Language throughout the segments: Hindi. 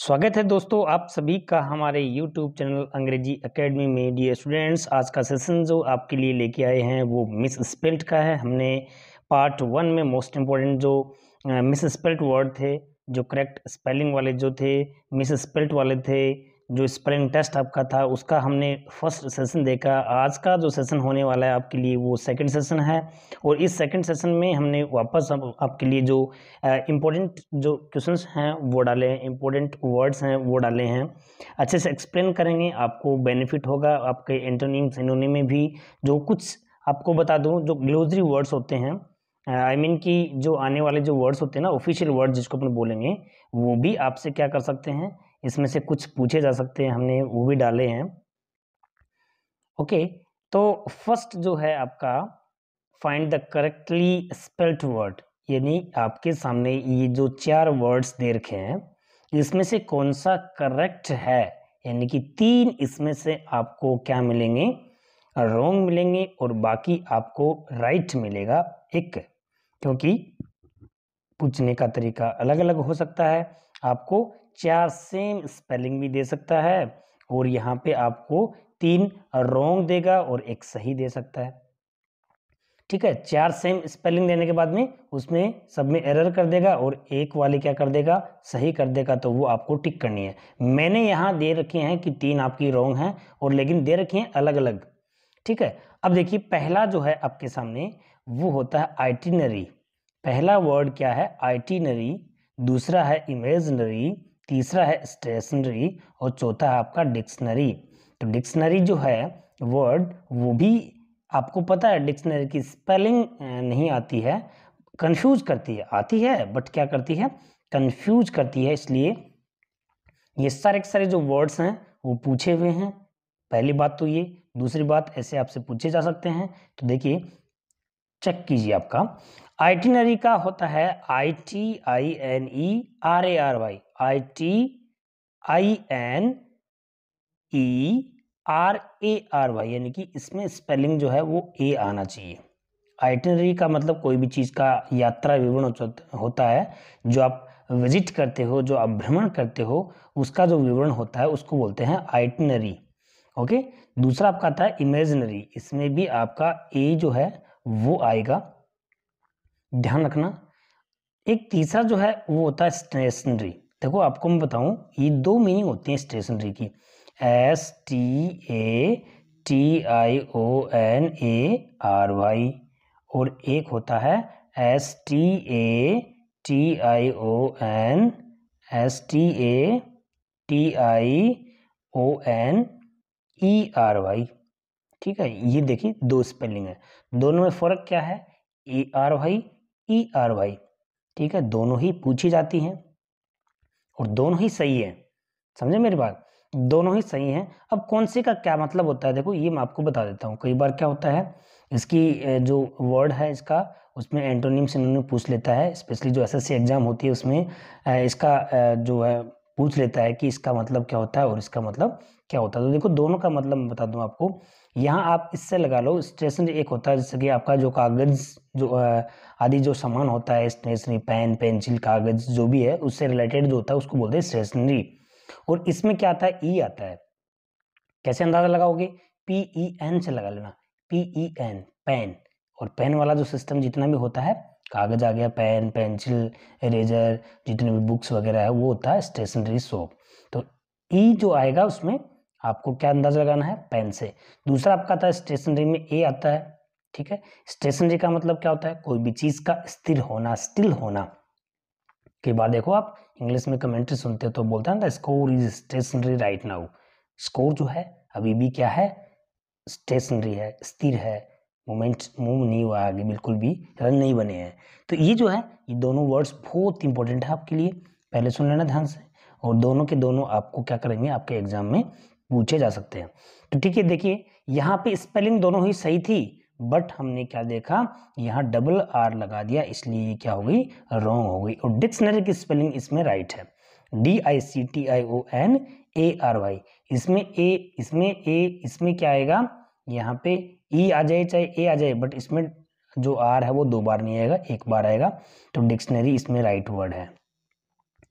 स्वागत है दोस्तों आप सभी का हमारे YouTube चैनल अंग्रेजी एकेडमी में। डियर स्टूडेंट्स, आज का सेशन जो आपके लिए लेके आए हैं वो मिस स्पेल्ट का है। हमने पार्ट 1 में मोस्ट इम्पोर्टेंट जो मिस स्पेल्ट वर्ड थे, जो करेक्ट स्पेलिंग वाले जो थे, मिस स्पेल्ट वाले थे, जो स्पेलिंग टेस्ट आपका था, उसका हमने फर्स्ट सेशन देखा। आज का जो सेशन होने वाला है आपके लिए वो सेकंड सेशन है, और इस सेकंड सेशन में हमने वापस आपके लिए जो इम्पोर्टेंट जो क्वेश्चंस हैं वो डाले हैं, इम्पोर्टेंट वर्ड्स हैं वो डाले हैं, अच्छे से एक्सप्लेन करेंगे, आपको बेनिफिट होगा। आपके एंटोनिम सिनोनिम में भी जो कुछ आपको बता दूं, जो ग्लोसरी वर्ड्स होते हैं, आई मीन कि जो आने वाले जो वर्ड्स होते हैं ना, ऑफिशियल वर्ड जिसको अपन बोलेंगे, वो भी आपसे क्या कर सकते हैं, इसमें से कुछ पूछे जा सकते हैं, हमने वो भी डाले हैं। ओके, तो फर्स्ट जो है आपका find the correctly spelled word, यानी आपके सामने ये जो 4 वर्ड्स दे रखे हैं, इसमें से कौन सा करेक्ट है, यानी कि 3 इसमें से आपको क्या मिलेंगे, रॉन्ग मिलेंगे, और बाकी आपको राइट मिलेगा एक, क्योंकि पूछने का तरीका अलग अलग हो सकता है। आपको 4 सेम स्पेलिंग भी दे सकता है, और यहाँ पे आपको 3 रॉन्ग देगा और एक सही दे सकता है। ठीक है, 4 सेम स्पेलिंग देने के बाद में उसमें सब में एरर कर देगा और एक वाली क्या कर देगा, सही कर देगा, तो वो आपको टिक करनी है। मैंने यहाँ दे रखे हैं कि 3 आपकी रॉन्ग हैं, और लेकिन दे रखी हैं अलग अलग। ठीक है, अब देखिए पहला जो है आपके सामने वो होता है आइटिनरी। पहला वर्ड क्या है, आइटिनरी। दूसरा है इमेजिनरी, तीसरा है स्टेशनरी, और चौथा है आपका डिक्शनरी। तो डिक्शनरी जो है वर्ड, वो भी आपको पता है डिक्शनरी की स्पेलिंग नहीं आती है, कंफ्यूज करती है, आती है बट क्या करती है, कंफ्यूज करती है। इसलिए ये सारे के सारे जो वर्ड्स हैं वो पूछे हुए हैं, पहली बात तो ये। दूसरी बात, ऐसे आपसे पूछे जा सकते हैं, तो देखिए चेक कीजिए। आपका आइटिनरी का होता है ITINERARY, ITINERARY, यानी कि इसमें स्पेलिंग जो है वो ए आना चाहिए। आइटिनरी का मतलब कोई भी चीज़ का यात्रा विवरण होता है, जो आप विजिट करते हो, जो आप भ्रमण करते हो, उसका जो विवरण होता है उसको बोलते हैं आइटिनरी। ओके, दूसरा आपका आता है इमेजिनरी, इसमें भी आपका ए जो है वो आएगा, ध्यान रखना। एक तीसरा जो है वो होता है स्टेशनरी। देखो आपको मैं बताऊं, ये 2 मीनिंग होती है स्टेशनरी की, STATIONARY, और एक होता है STATIONERY। ठीक है, ये देखिए 2 स्पेलिंग है, दोनों में फर्क क्या है, ARY ERY। ठीक है, दोनों ही पूछी जाती हैं और दोनों ही सही है, समझे मेरी बात, दोनों ही सही हैं। अब कौन से का क्या मतलब होता है, देखो ये मैं आपको बता देता हूँ। कई बार क्या होता है, इसकी जो वर्ड है इसका, उसमें एंटोनिम सिनोनिम पूछ लेता है, स्पेशली जो SSC एग्जाम होती है उसमें इसका जो है पूछ लेता है कि इसका मतलब क्या होता है और इसका मतलब क्या होता है। तो देखो दोनों का मतलब मैं बता दूं आपको, यहाँ आप इससे लगा लो, स्टेशनरी एक होता है जैसे कि आपका जो कागज जो आदि जो सामान होता है, स्टेशनरी पेन पेंसिल कागज जो भी है, उससे रिलेटेड जो होता है उसको बोलते हैं स्टेशनरी। और इसमें क्या आता है, ई आता है। कैसे अंदाजा लगाओगे, PEN से लगा लेना, PEN पेन, और पेन वाला जो सिस्टम जितना भी होता है, कागज आ गया, पेन पेंसिल इरेजर, जितने भी बुक्स वगैरह है, वो होता है स्टेशनरी शॉप। तो ई जो आएगा उसमें आपको क्या अंदाजा लगाना है, पेन से। दूसरा आपका आता है स्टेशनरी में ए आता है। ठीक है, स्टेशनरी का मतलब क्या होता है, कोई भी चीज का स्थिर होना, स्टिल होना। कई बार देखो आप इंग्लिश में कमेंट्री सुनते हो तो बोलता है ना, score is stationary right now. Score जो है अभी भी क्या है, स्टेशनरी है, स्थिर है, मूवमेंट मूव नहीं हुआ आगे, बिल्कुल भी रन नहीं बने हैं। तो ये जो है, ये दोनों वर्ड्स बहुत इंपॉर्टेंट है आपके लिए, पहले सुन लेना ध्यान से, और दोनों के दोनों आपको क्या करेंगे, आपके एग्जाम में पूछे जा सकते हैं। तो ठीक है, देखिए यहाँ पे स्पेलिंग दोनों ही सही थी, बट हमने क्या देखा, यहाँ डबल आर लगा दिया, इसलिए ये क्या हो गई, रॉन्ग हो गई। और डिक्शनरी की स्पेलिंग इसमें राइट है, DICTIONARY। इसमें क्या आएगा, यहाँ पे ई आ जाए चाहे ए आ जाए, बट इसमें जो आर है वो 2 बार नहीं आएगा, 1 बार आएगा। तो डिक्शनरी इसमें राइट वर्ड है।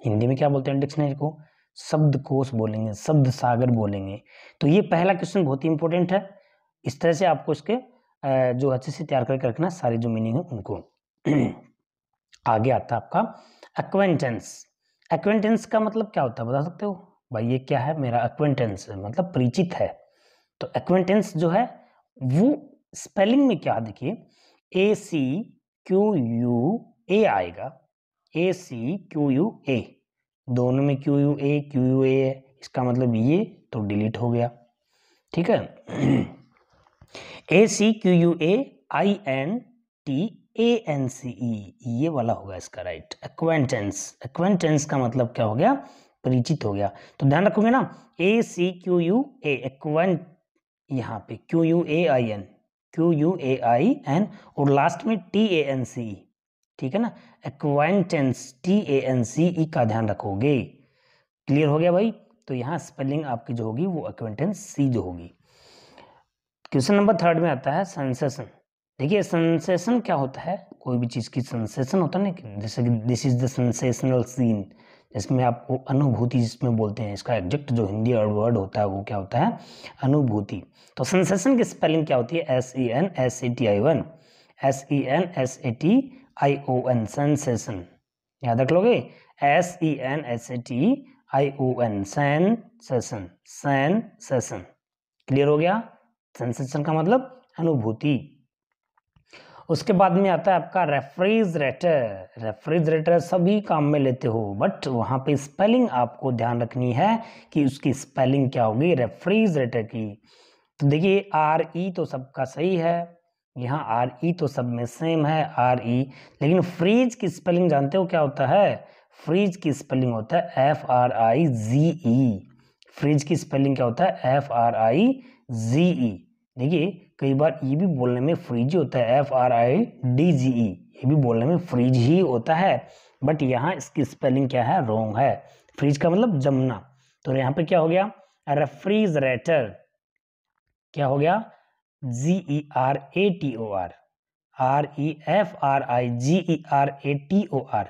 हिंदी में क्या बोलते हैं डिक्शनरी को, शब्दकोश बोलेंगे, शब्द सागर बोलेंगे। तो ये पहला क्वेश्चन बहुत ही इंपॉर्टेंट है। इस तरह से आपको इसके जो अच्छे से तैयार करके रखना, सारे जो मीनिंग है उनको। आगे आता है आपका एक्वेंटेंस। एक्वेंटेंस का मतलब क्या होता है बता सकते हो भाई? ये क्या है? मेरा एक्वेंटेंस मतलब परिचित है। तो एक्वेंटेंस जो है वो स्पेलिंग में क्या, देखिए ACQUA आएगा, ACQUA, दोनों में QUA है, इसका मतलब ये तो डिलीट हो गया, ठीक है। ACQUAINTANCE, ये वाला होगा इसका राइट, एक्वेंटेंस। एक्वेंटेंस का मतलब क्या हो गया? परिचित हो गया। तो ध्यान रखोगे ना, ACQUA एक्वेंट, यहाँ पे QUAIN और लास्ट में TANCE, ठीक है ना, एक्वेंटेंस TANCE का ध्यान रखोगे। क्लियर हो गया भाई? तो यहाँ स्पेलिंग आपकी जो होगी वो एक्वेंटेंस सी जो होगी। क्वेश्चन नंबर 3 में आता है सेंसेशन। देखिए सेंसेशन क्या होता है? कोई भी चीज की सेंसेशन होता है ना, जैसे कि this is the sensational scene, जिसमें आपको अनुभूति जिसमें बोलते हैं, इसका एग्जैक्ट जो हिंदी वर्ड होता है वो क्या होता है? अनुभूति। तो सेंसेशन की स्पेलिंग क्या होती है? SENSATION, SENSATION, sensation. याद रख लोगे, SENSATION, सेंसेशन, सेंसेशन। क्लियर हो गया? सेंसेशन का मतलब अनुभूति। उसके बाद में आता है आपका रेफ्रिजरेटर। रेफ्रिजरेटर सभी काम में लेते हो, बट वहां पे स्पेलिंग आपको ध्यान रखनी है कि उसकी स्पेलिंग क्या होगी रेफ्रिजरेटर की। तो देखिए RE तो सबका सही है, यहाँ RE तो सब में सेम है RE, लेकिन फ्रीज की स्पेलिंग जानते हो क्या होता है? फ्रीज की स्पेलिंग होता है FRIZE। फ्रीज की स्पेलिंग क्या होता है? FRIZE। देखिए कई बार ये भी बोलने में फ्रीज होता है, FRIDGE, ये भी बोलने में फ्रीज ही होता है, बट यहाँ इसकी स्पेलिंग क्या है? रॉन्ग है। फ्रीज का मतलब जमना। तो यहाँ पे क्या हो गया? रेफ्रिजरेटर क्या हो गया? GERATOR, REFRIGERATOR,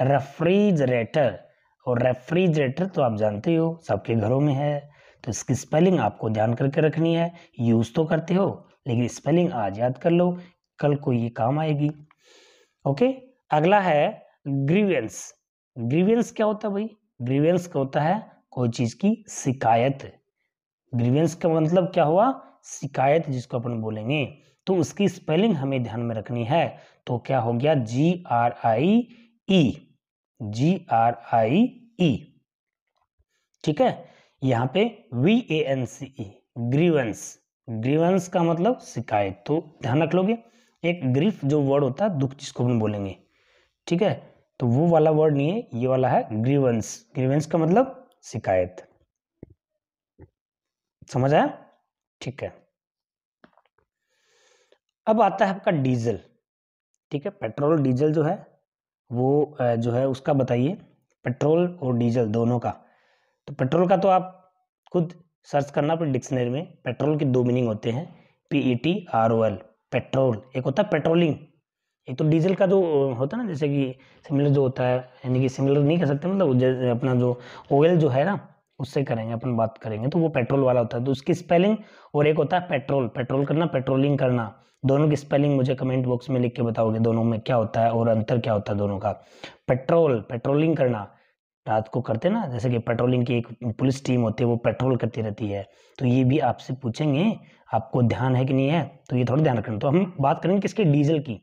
refrigerator. और रेफ्रिजरेटर तो आप जानते हो सबके घरों में है, तो इसकी स्पेलिंग आपको ध्यान करके रखनी है। यूज तो करते हो लेकिन स्पेलिंग आज याद कर लो, कल को ये काम आएगी। ओके, अगला है ग्रीवेंस। ग्रीवेंस क्या होता है भाई? ग्रीवेंस क्या होता है? कोई चीज की शिकायत। ग्रीवेंस का मतलब क्या हुआ? शिकायत जिसको अपन बोलेंगे, तो उसकी स्पेलिंग हमें ध्यान में रखनी है। तो क्या हो गया? GRIE, ठीक है। यहाँ पे VANCE, ग्रीवेंस। ग्रीवेंस का मतलब शिकायत, तो ध्यान रख लोगे। एक ग्रीफ जो वर्ड होता है, दुख जिसको अपन बोलेंगे, ठीक है, तो वो वाला वर्ड नहीं है, ये वाला है ग्रीवेंस। ग्रीवेंस का मतलब शिकायत। समझ आया? ठीक है। अब आता है आपका डीजल, ठीक है। पेट्रोल डीजल जो है वो जो है उसका बताइए, पेट्रोल और डीजल दोनों का। तो पेट्रोल का तो आप खुद सर्च करना पर डिक्शनरी में। पेट्रोल के दो मीनिंग होते हैं, PETROL, पेट्रोल। एक होता है पेट्रोलिंग, एक तो डीजल का जो होता है ना, जैसे कि सिमिलर जो होता है, यानी कि सिमिलर नहीं कर सकते, मतलब जैसे अपना जो ऑयल जो है ना उससे करेंगे अपन बात करेंगे, तो वो पेट्रोल वाला होता है, तो उसकी स्पेलिंग। और एक होता है पेट्रोल, पेट्रोल करना, पेट्रोलिंग करना। दोनों की स्पेलिंग मुझे कमेंट बॉक्स में लिख के बताओगे दोनों में क्या होता है और अंतर क्या होता है दोनों का। पेट्रोल, पेट्रोलिंग करना, रात को करते ना, जैसे कि पेट्रोलिंग की एक पुलिस टीम होती है वो पेट्रोल करती रहती है, तो ये भी आपसे पूछेंगे, आपको ध्यान है कि नहीं है, तो ये थोड़ा ध्यान रखना। तो हम बात करेंगे किसके? डीजल की।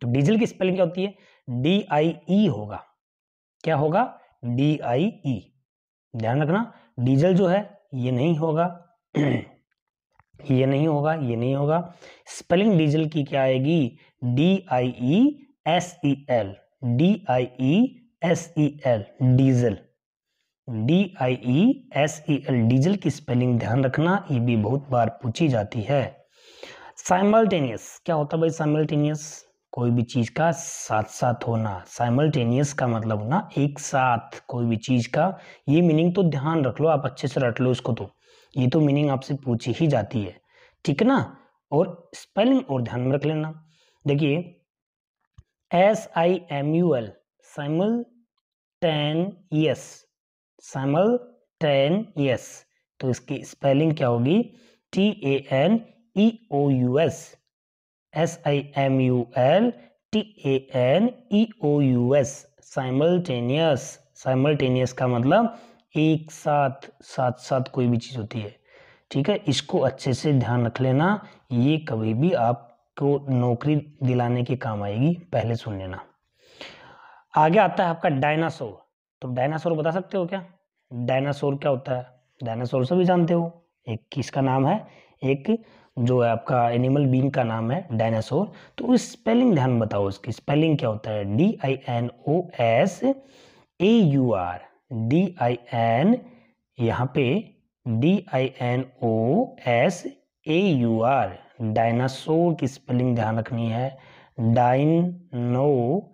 तो डीजल की स्पेलिंग क्या होती है? DIE होगा। क्या होगा? DIE। ध्यान रखना, डीजल जो है ये नहीं होगा, ये नहीं होगा, ये नहीं होगा। स्पेलिंग डीजल की क्या आएगी? DIESEL, DIESEL, diesel. DIESEL, diesel की स्पेलिंग ध्यान रखना, ये भी बहुत बार पूछी जाती है। साइमल्टेनियस क्या होता है भाई? साइमल्टेनियस कोई भी चीज का साथ साथ होना। साइमल्टेनियस का मतलब ना एक साथ कोई भी चीज का, ये मीनिंग तो ध्यान रख लो, आप अच्छे से रट लो इसको, तो ये तो मीनिंग आपसे पूछी ही जाती है, ठीक है ना। और स्पेलिंग और ध्यान में रख लेना। देखिए SIMUL, साइमल साइमल्टेनियस, साइमल्टेनियस, तो इसकी स्पेलिंग क्या होगी? TANEOUS, SIMULTANEOUS, simultaneous. साइमल्टेनियस का मतलब एक साथ, साथ साथ कोई भी चीज होती है, ठीक है। इसको अच्छे से ध्यान रख लेना, ये कभी भी आपको नौकरी दिलाने के काम आएगी, पहले सुन लेना। आगे आता है आपका डायनासोर। तो डायनासोर बता सकते हो क्या? डायनासोर क्या होता है? डायनासोर सभी जानते हो, एक किसका नाम है? एक जो है आपका एनिमल बीइंग का नाम है डायनासोर। तो इस स्पेलिंग ध्यान बताओ, इसकी स्पेलिंग क्या होता है? DINOSAUR, DIN, यहाँ पे DINOSAUR, डायनासोर की स्पेलिंग ध्यान रखनी है। डायनोसोर,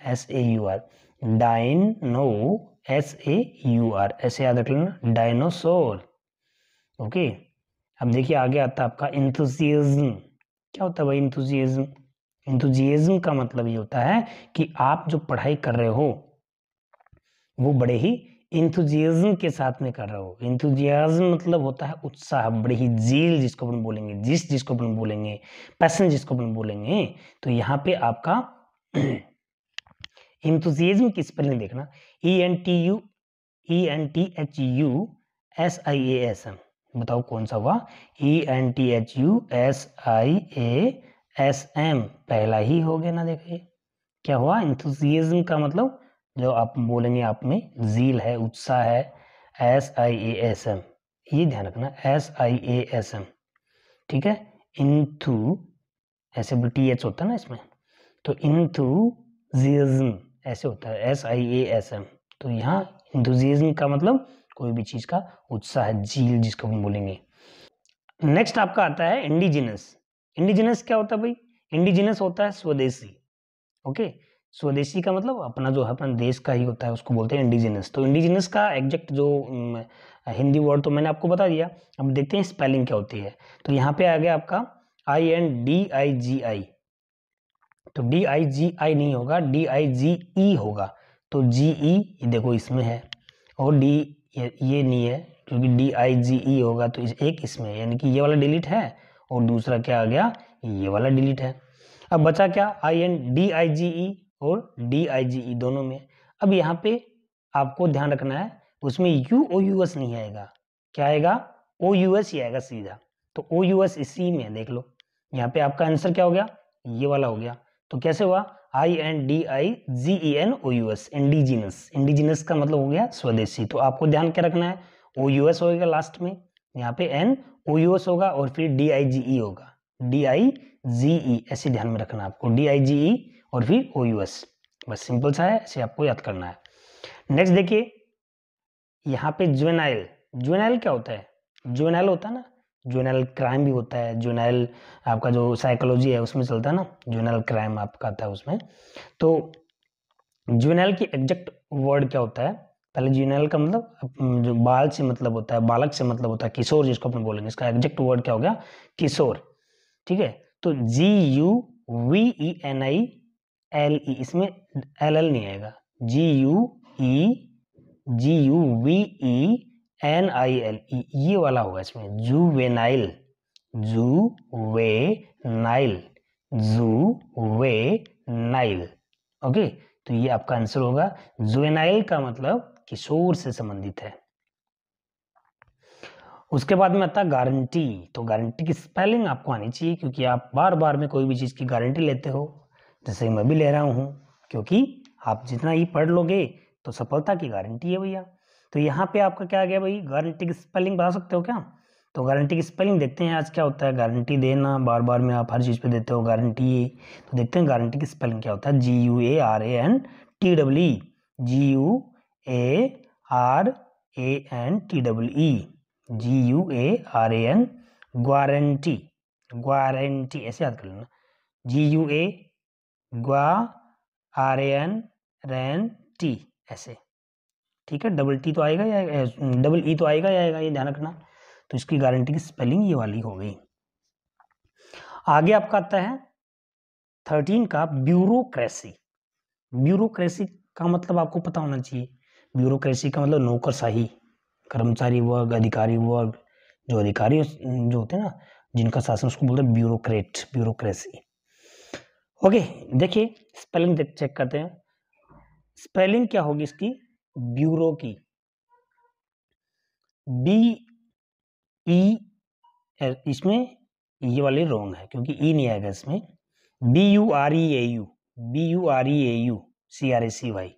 SAUR, डायनोSAUR, ऐसे याद रख लेना, डायनासोर। ओके, अब देखिए आगे आता है आपका इंथुजियाज्म। क्या होता है भाई इंथुजियाज्म? इंथुजियाज्म का मतलब ये होता है कि आप जो पढ़ाई कर रहे हो वो बड़े ही इंथुजियाज्म के साथ में कर रहे हो। इंथुजियाज्म मतलब होता है उत्साह, बड़े ही जील जिसको अपन बोलेंगे, जिसको अपन बोलेंगे, पैशन जिसको अपन बोलेंगे। तो यहाँ पे आपका इंथुजियाज्म की स्पेलिंग देखना, ENTHUSIASM। बताओ कौन सा हुआ? ENTHUSIASM, पहला ही हो गया ना। देखिए क्या हुआ? इंथुजियाज्म का मतलब जो आप बोलेंगे आप में जील है, उत्साह है, SIASM, ये ध्यान रखना, SIASM, ठीक है। इंथु ऐसे TH होता है ना इसमें, तो इंथुजियाज्म ऐसे होता है, SIASM। तो यहाँ इंथुजियाज्म का मतलब कोई भी चीज का उत्साह, जील जिसको हम बोलेंगे। नेक्स्ट आपका आता है इंडिजिनस। इंडिजिनस क्या होता है भाई? इंडिजिनस होता है स्वदेशी। ओके, स्वदेशी का मतलब अपना जो है अपना देश का ही होता है, उसको बोलते हैं इंडिजिनस। तो इंडिजिनस का एग्जैक्ट जो हिंदी वर्ड तो मैंने आपको बता दिया। अब देखते हैं स्पेलिंग क्या होती है। तो यहाँ पे आ गया आपका INDIGI, तो DIGI नहीं होगा, DIGE होगा। तो GE देखो इसमें है, और D ये नहीं है, क्योंकि DIGE होगा तो एक इसमें, यानी कि ये वाला डिलीट है और दूसरा क्या आ गया? ये वाला डिलीट है। अब बचा क्या? INDIGE और DIGE दोनों में। अब यहाँ पे आपको ध्यान रखना है, उसमें UOUS नहीं आएगा। क्या आएगा? OUS ही आएगा सीधा। तो OUS इसी में देख लो। यहाँ पे आपका आंसर क्या हो गया? ये वाला हो गया। तो कैसे हुआ? INDIGENOUS, indigenous. इंडिजिनस का मतलब हो गया स्वदेशी। तो आपको ध्यान क्या रखना है? OUS होगा लास्ट में, यहाँ पे NOUS होगा और फिर DIGE होगा, DIGE ऐसे ध्यान में रखना आपको, DIGE और फिर OUS। बस सिंपल सा है, ऐसे आपको याद करना है। नेक्स्ट देखिए यहाँ पे जुवेनाइल। जुवेनाइल क्या होता है? जुवेनाइल होता है ना, जुवेनाइल क्राइम भी होता है, जुवेनाइल आपका जो साइकोलॉजी है उसमें चलता है ना, जुवेनाइल क्राइम आपका आता है उसमें। तो जुवेनाइल की एग्जैक्ट वर्ड क्या होता है? पहले जुवेनाइल का मतलब जो बाल से मतलब होता है, बालक से मतलब होता है, किशोर जिसको अपन बोलेंगे, इसका एग्जैक्ट वर्ड क्या हो गया? किशोर, ठीक है। तो GUVENILE, इसमें LL नहीं आएगा, GUVENILE, ये वाला होगा इसमें, जुवेनाइल, जुवेनाइल, जुवेनाइल। ओके, तो ये आपका आंसर होगा। जुवेनाइल का मतलब किशोर से संबंधित है। उसके बाद में आता है गारंटी। तो गारंटी की स्पेलिंग आपको आनी चाहिए, क्योंकि आप बार बार में कोई भी चीज की गारंटी लेते हो, जैसे मैं भी ले रहा हूं, क्योंकि आप जितना ही पढ़ लोगे तो सफलता की गारंटी है भैया। तो यहाँ पे आपका क्या आ गया भाई? गारंटी की स्पेलिंग बता सकते हो क्या? तो गारंटी की स्पेलिंग देखते हैं आज क्या होता है। गारंटी देना बार बार में आप हर चीज पे देते हो गारंटी, तो देखते हैं गारंटी की स्पेलिंग क्या होता है। GUARANTEE, GUARANTEE, GUARAN, guarantee, guarantee ऐसे याद कर लेना, GUA GUARANTEE ऐसे, ठीक है। डबल टी तो आएगा या डबल ई तो आएगा या आएगा, ये ध्यान रखना। तो इसकी गारंटी की स्पेलिंग ये वाली हो गई। आगे आपका आता है 13 का ब्यूरोक्रेसी। ब्यूरोक्रेसी का मतलब आपको पता होना चाहिए। ब्यूरोक्रेसी का मतलब नौकरशाही, कर्मचारी वर्ग, अधिकारी वर्ग, जो अधिकारी जो होते हैं ना जिनका शासन, उसको बोलते हैं ब्यूरोक्रेट, ब्यूरोक्रेसी। ओके, देखिए स्पेलिंग चेक करते हैं। स्पेलिंग क्या होगी इसकी, ब्यूरो की, बी ई, इसमें ये वाले रॉन्ग है क्योंकि ई नहीं आएगा इसमें। BUREAU, BUREAU, CRACY।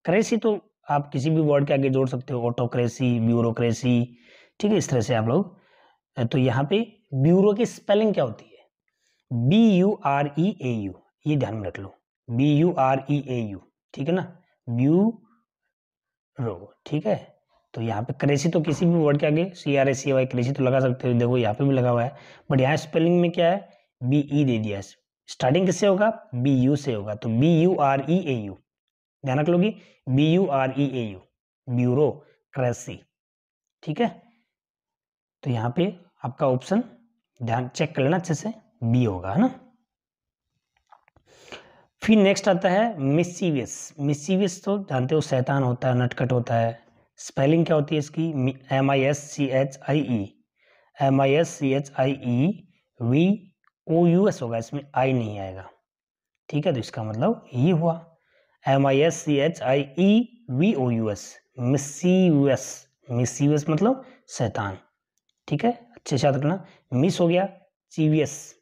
क्रेसी तो आप किसी भी वर्ड के आगे जोड़ सकते हो, ऑटोक्रेसी, ब्यूरोक्रेसी, ठीक है, इस तरह से आप लोग। तो यहाँ पे ब्यूरो की स्पेलिंग क्या होती है, BUREAU, ये ध्यान में रख लो, BUREAU, ठीक है ना, ब्यूरो, ठीक है। तो यहाँ पे क्रेसी तो किसी भी वर्ड के आगे CRACY क्रेसी तो लगा सकते हो, देखो यहाँ पे भी लगा हुआ है, बट यहाँ स्पेलिंग में क्या है, BE दे दिया है। स्टार्टिंग किससे होगा, BU से होगा, तो BUREAU, ध्यान रख लोगी, BUREAU, ब्यूरोक्रेसी, ठीक है। तो यहाँ पे आपका ऑप्शन ध्यान चेक कर लेना अच्छे से, बी होगा, है ना। फिर नेक्स्ट आता है मिस्चीवियस। मिस्चीवियस तो जानते हो शैतान होता है, नटखट होता है। स्पेलिंग क्या होती है इसकी, MISCHIE, MISCHIE VOUS होगा, इसमें आई नहीं आएगा, ठीक है। तो इसका मतलब ये हुआ MISCHIE मिस्चीवियस, मिस्चीवियस मतलब शैतान, ठीक है, अच्छे से याद रखना। मिस हो गया, चीवियस,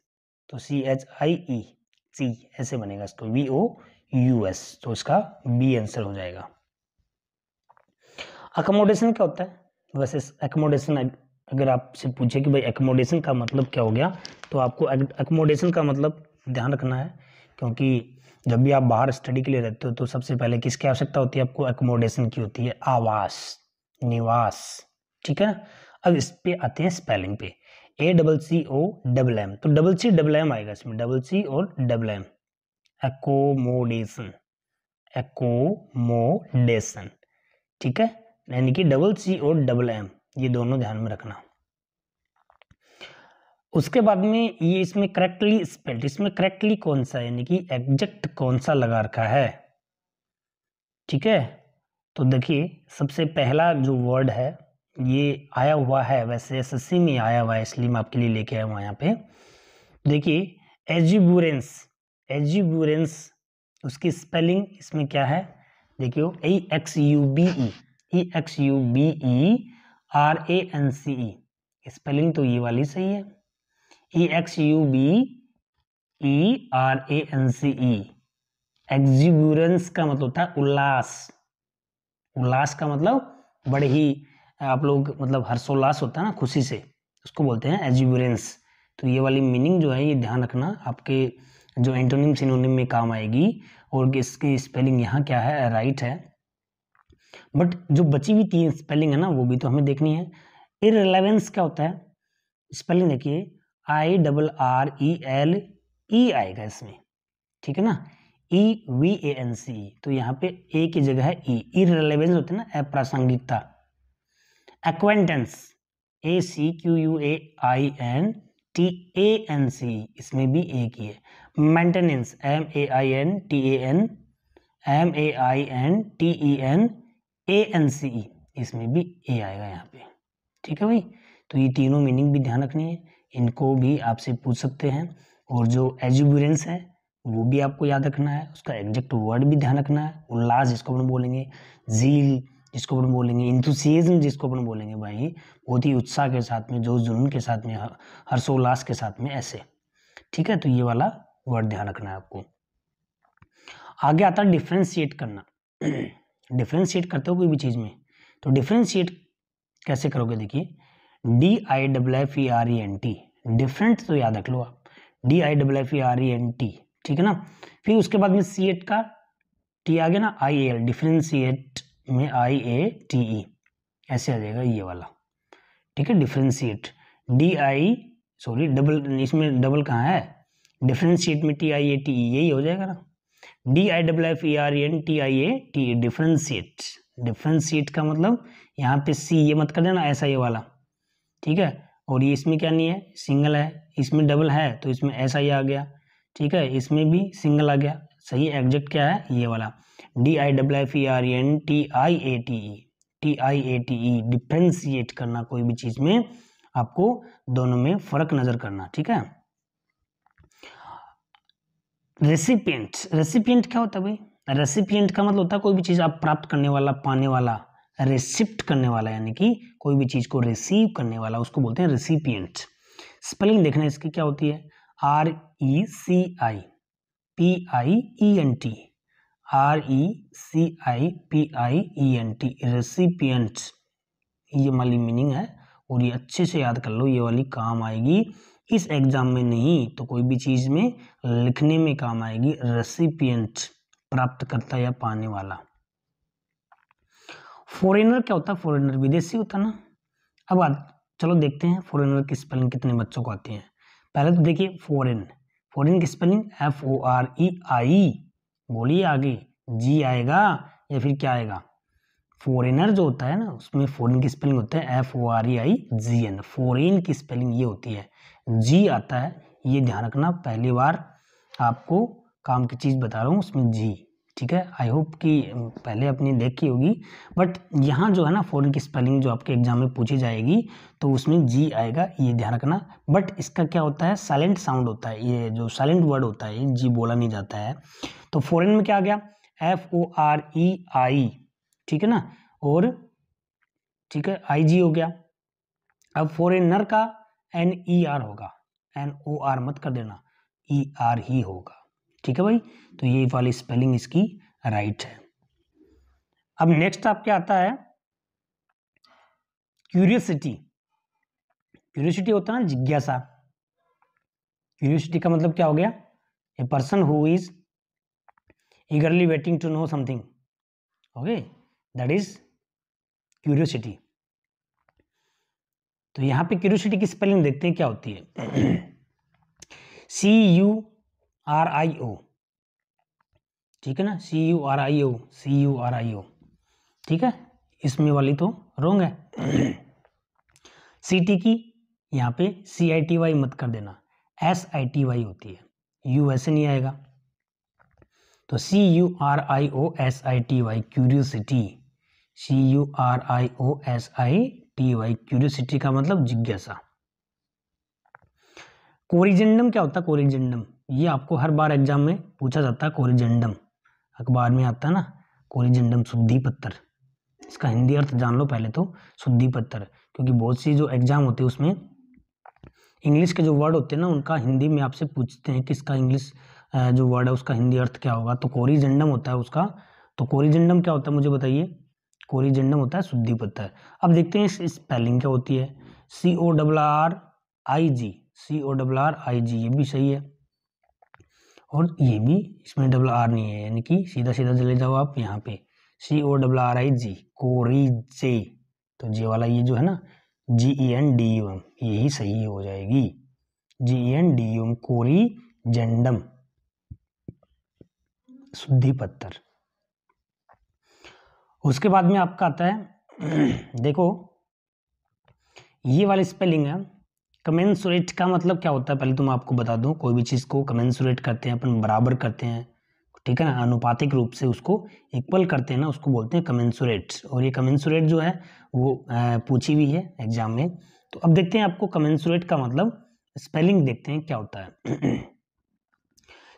तो CHIE, ची ऐसे बनेगा इसको, VOUS, तो इसका बी आंसर हो जाएगा। अकोमोडेशन क्या होता है, वैसे अकोमोडेशन अगर आपसे पूछे कि भाई अकोमोडेशन का मतलब क्या हो गया, तो आपको अकोमोडेशन का मतलब ध्यान रखना है, क्योंकि जब भी आप बाहर स्टडी के लिए रहते हो तो सबसे पहले किसकी आवश्यकता होती है आपको, अकोमोडेशन की होती है, आवास, निवास, ठीक है। अब इस पे आते हैं स्पेलिंग पे, ACCOMM, तो CCM आएगा इसमें, CC और MM, एकोमोडेशन, एकोमोडेशन, ठीक है, यानी कि CC और MM, ये दोनों ध्यान में रखना। उसके बाद में ये इसमें करेक्टली स्पेल्ड, इसमें करेक्टली कौन सा यानी कि एग्जैक्ट कौन सा लगा रखा है, ठीक है। तो देखिए सबसे पहला जो वर्ड है ये आया हुआ है, वैसे SSC में आया हुआ है, इसलिए मैं आपके लिए लेके आया हूँ यहाँ पे। देखिए एज्यूबुरेंस, एज्यूबुरेंस, उसकी स्पेलिंग इसमें क्या है, देखियो EXUBERANCE, स्पेलिंग तो ये वाली सही है, EXUBERANCE। एग्जीब्यूरेंस का मतलब होता है उल्लास, उल्लास का मतलब बड़े ही आप लोग मतलब हर्षोल्लास होता है ना, खुशी से, उसको बोलते हैं एग्जीब्यूरेंस। तो ये वाली मीनिंग जो है ये ध्यान रखना, आपके जो एंटोनिम सिनोनिम में काम आएगी, और इसकी स्पेलिंग यहाँ क्या है, राइट है, बट जो बची हुई 3 स्पेलिंग है ना वो भी तो हमें देखनी है। इररिलेवेंस क्या होता है, स्पेलिंग देखिए IRRELE आएगा इसमें, ठीक है ना, EVANCE, तो यहाँ पे ए की जगह है ई, इररिलेवेंस होता है ना, अप्रासंगिकता। एक्वेंटेंस, AQUAINTANCE, इसमें भी ए की है। मेंटेनेंस, MAINTENANCE, इसमें भी ए आएगा यहाँ पे, ठीक है भाई। तो ये तीनों मीनिंग भी ध्यान रखनी है, इनको भी आपसे पूछ सकते हैं। और जो एज्यूबुरेंस है वो भी आपको याद रखना है, उसका एग्जैक्ट वर्ड भी ध्यान रखना है। उल्लास जिसको अपन बोलेंगे, जील जिसको अपन बोलेंगे, इंथुसियाज्म जिसको अपन बोलेंगे, भाई बहुत ही उत्साह के साथ में, जोश जुनून के साथ में, हर्षोल्लास के साथ में, ऐसे, ठीक है। तो ये वाला वर्ड ध्यान रखना है आपको। आगे आता है डिफ्रेंशिएट करना। डिफ्रेंशिएट करते हो कोई भी चीज में, तो डिफ्रेंशिएट कैसे करोगे, देखिए DIFFERENT, डिफरेंट तो याद रख लो आप, DIFFERENT, ठीक है ना। फिर उसके बाद में सीएट का टी आ गया ना, IAL, डिफ्रेंशिएट में IATE, ऐसे आ जाएगा ये वाला, ठीक है। डिफ्रेंशिएट डबल, इसमें डबल कहाँ है, डिफ्रेंशिएट में TIATE, यही हो जाएगा ना, DIFFERENTIATE, डिफ्रेंशिएट। डिफ्रेंशिएट का मतलब यहाँ पे सी ये मत कर देना, ऐसा ये वाला, ठीक है। और ये इसमें क्या नहीं है, सिंगल है, इसमें डबल है तो इसमें ऐसा ही आ गया, ठीक है, इसमें भी सिंगल आ गया, सही एग्जैक्ट क्या है, ये वाला DIFFERENTIATE डिफ्रेंशिएट करना, कोई भी चीज में आपको दोनों में फर्क नजर करना, ठीक है। रेसिपिएंट क्या होता है भाई? रेसिपिएंट का मतलब होता है कोई भी चीज आप प्राप्त करने वाला, पाने वाला, रिसिप्ट करने वाला, यानी कि कोई भी चीज को रिसीव करने वाला, उसको बोलते हैं रेसिपिएंट। स्पेलिंग देखना इसकी क्या होती है, RECIPIENT, RECIPIENT, रेसिपिएंट, ये वाली मीनिंग है, और ये अच्छे से याद कर लो, ये वाली काम आएगी इस एग्जाम में नहीं तो कोई भी चीज में लिखने में काम आएगी। रेसिपिएंट, प्राप्तकर्ता या पाने वाला। फॉरेनर क्या होता है? फॉरेनर विदेशी होता ना। अब चलो देखते हैं फॉरेनर की स्पेलिंग कितने बच्चों को आती है। पहले तो देखिए फॉरेन की स्पेलिंग FOREI, बोलिए आगे, जी आएगा या फिर क्या आएगा? फॉरेनर जो होता है ना, उसमें फॉरेन की स्पेलिंग होता है FOREIGN, फॉरेन की स्पेलिंग ये होती है, जी आता है, ये ध्यान रखना। पहली बार आपको काम की चीज बता रहा हूँ, उसमें जी, ठीक है। आई होप कि पहले अपनी देखी होगी, बट यहाँ जो है ना फॉरेन की स्पेलिंग जो आपके एग्जाम में पूछी जाएगी तो उसमें जी आएगा, ये ध्यान रखना। बट इसका क्या होता है, साइलेंट साउंड होता है, ये जो साइलेंट वर्ड होता है ये जी बोला नहीं जाता है। तो फॉरेन में क्या आ गया, FOREI, ठीक है ना, और ठीक है IG हो गया। अब फॉरेनर का NER होगा, NOR मत कर देना, ER ही होगा, ठीक है भाई। तो ये वाली स्पेलिंग इसकी राइट है। अब नेक्स्ट आपके आता है क्यूरियोसिटी। क्यूरियोसिटी होता है ना जिज्ञासा। क्यूरियोसिटी का मतलब क्या हो गया, a person who is eagerly waiting to know something, okay, that is curiosity। तो यहाँ पे क्यूरियोसिटी की स्पेलिंग देखते हैं क्या होती है, CURIO, ठीक है ना, CURIO, ठीक है। इसमें वाली तो रॉन्ग है। CT की यहाँ पे CITY मत कर देना, SITY होती है, U ऐसे नहीं आएगा। तो CURIOSITY क्यूरियोसिटी, CURIOSITY क्यूरियोसिटी का मतलब जिज्ञासा। कोरिजेंडम क्या होता है? कोरिजेंडम, ये आपको हर बार एग्जाम में पूछा जाता है। कोरिजेंडम अखबार में आता है ना, कोरिजेंडम शुद्धि पत्थर, इसका हिंदी अर्थ जान लो पहले तो, शुद्धि पत्थर, क्योंकि बहुत सी जो एग्जाम होते हैं उसमें इंग्लिश के जो वर्ड होते हैं ना उनका हिंदी में आपसे पूछते हैं कि इसका इंग्लिश जो वर्ड है उसका हिंदी अर्थ क्या होगा, तो कोरिजेंडम होता है उसका। तो कोरिजेंडम क्या होता है मुझे बताइए? कोरिजेंडम होता है शुद्धि पत्थर। अब देखते हैं इस स्पेलिंग क्या होती है, CORRIG, ये भी सही है, और ये भी, इसमें डबल नहीं है, यानी कि सीधा सीधा चले जाओ आप यहाँ पे, CORRIG, कोरिजे, तो जे वाला ये जो है ना GENDUM, यही सही हो जाएगी, GENDUM, कोरिजेंडम, शुद्धि पत्थर। उसके बाद में आपका आता है देखो ये वाली स्पेलिंग है कमेंसुरेट का मतलब क्या होता है, पहले तो मैं आपको बता दूं, कोई भी चीज को कमेंसुरेट करते हैं अपन, बराबर करते हैं, ठीक है ना, अनुपातिक रूप से उसको इक्वल करते हैं ना, उसको बोलते हैं कमेंसुरेट। और ये कमेंसुरेट जो है वो पूछी हुई है एग्जाम में। तो अब देखते हैं आपको कमेंसुरेट का मतलब स्पेलिंग देखते हैं क्या होता है।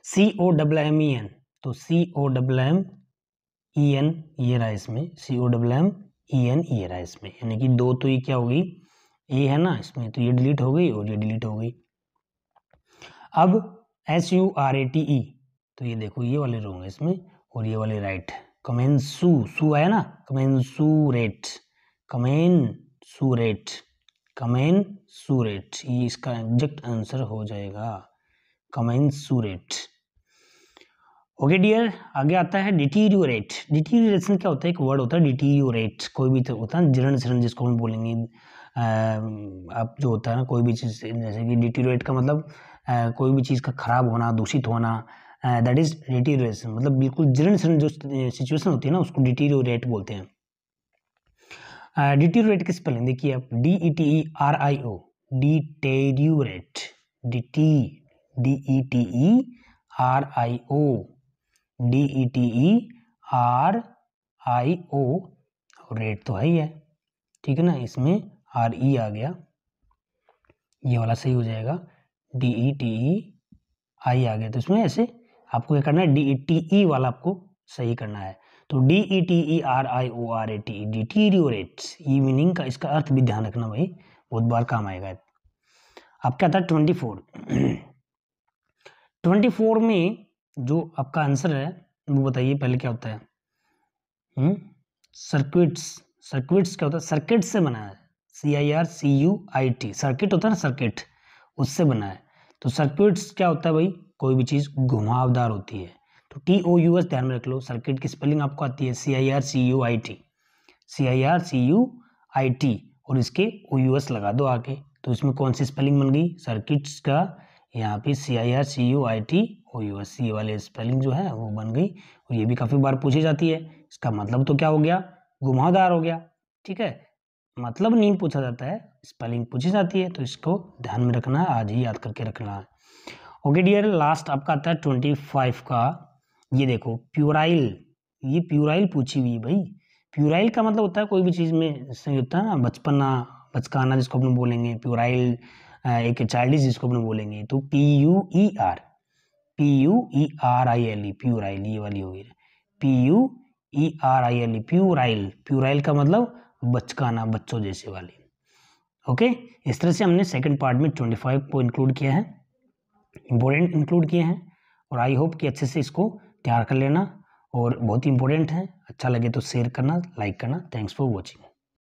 COMMEN, तो COMMEN ये रहा इसमें, COMMEN ये रहा इसमें, यानी कि दो तो ये क्या होगी, ए है ना इसमें, तो ये डिलीट हो गई और ये डिलीट हो गई। अब SURATE, तो ये देखो ये वाले रॉन्ग है इसमें और ये वाले राइट। कमेंसू आया ना, कमेंसूरेट, ये इसका एग्जैक्ट आंसर हो जाएगा, कमेंसूरेट। ओके डियर, आगे आता है डिटीरियोरेट। डिटीरियोरेशन क्या होता है, एक वर्ड होता है डिटीरियोरेट, कोई भी तो होता है जीर्ण शरण जिसको हम बोलेंगे, आप जो होता है ना कोई भी चीज़, जैसे कि डिटीरियोरेट का मतलब कोई भी चीज़ का खराब होना, दूषित होना, दैट इज डिटीरियोरेशन, मतलब बिल्कुल जीर्ण शरण जो सिचुएशन होती है ना उसको डिटीरियोरेट बोलते हैं। डिटीरियोरेट की स्पेलिंग देखिए आप, DETERIO, deteriorate, DETERIO, RIO, rate तो है ही है, ठीक है ना, इसमें RE आ गया, ये वाला सही हो जाएगा, DETEI आ गया, तो इसमें ऐसे आपको क्या करना है, DETE वाला आपको सही करना है। तो DETERIORATE, डिटीरियोरेट, ये मीनिंग का, इसका अर्थ भी ध्यान रखना भाई, बहुत बार काम आएगा। अब क्या था 24 में जो आपका आंसर है वो बताइए पहले क्या होता है। सर्किट्स क्या होता है, सर्किट से बना है, CIRCUIT, सर्किट होता है ना, सर्किट, उससे बना है। तो सर्किट्स क्या होता है भाई, कोई भी चीज घुमावदार होती है। तो TOUS ध्यान में रख लो, सर्किट की स्पेलिंग आपको आती है CIRCUIT, और इसके OUS लगा दो आके, तो इसमें कौन सी स्पेलिंग बन गई, सर्किट्स का यहाँ पे CIRCUIT OUS, ये वाले स्पेलिंग जो है वो बन गई, और ये भी काफी बार पूछी जाती है। इसका मतलब तो क्या हो गया, घुमावदार हो गया, ठीक है, मतलब नहीं पूछा जाता है, स्पेलिंग पूछी जाती है, तो इसको ध्यान में रखना है, आज ही याद करके रखना है। ओके डियर, लास्ट आपका आता है 25 का, ये देखो प्यूराइल, ये प्यूराइल पूछी हुई है भाई। प्यूराइल का मतलब होता है कोई भी चीज में सही होता है ना, बचपना, बचकाना जिसको अपने बोलेंगे, प्यूराइल एक चाइल्डिश जिसको अपने बोलेंगे, तो PUERILE, प्यूराइल, ये वाली होगी, PUERILE, प्यूराइल का मतलब बचकाना, बच्चों जैसे वाली। ओके, इस तरह से हमने सेकंड पार्ट में 25 को इंक्लूड किया है, इंपॉर्टेंट इंक्लूड किए हैं, और आई होप कि अच्छे से इसको तैयार कर लेना, और बहुत ही इंपॉर्टेंट है। अच्छा लगे तो शेयर करना, लाइक करना। Thanks for watching.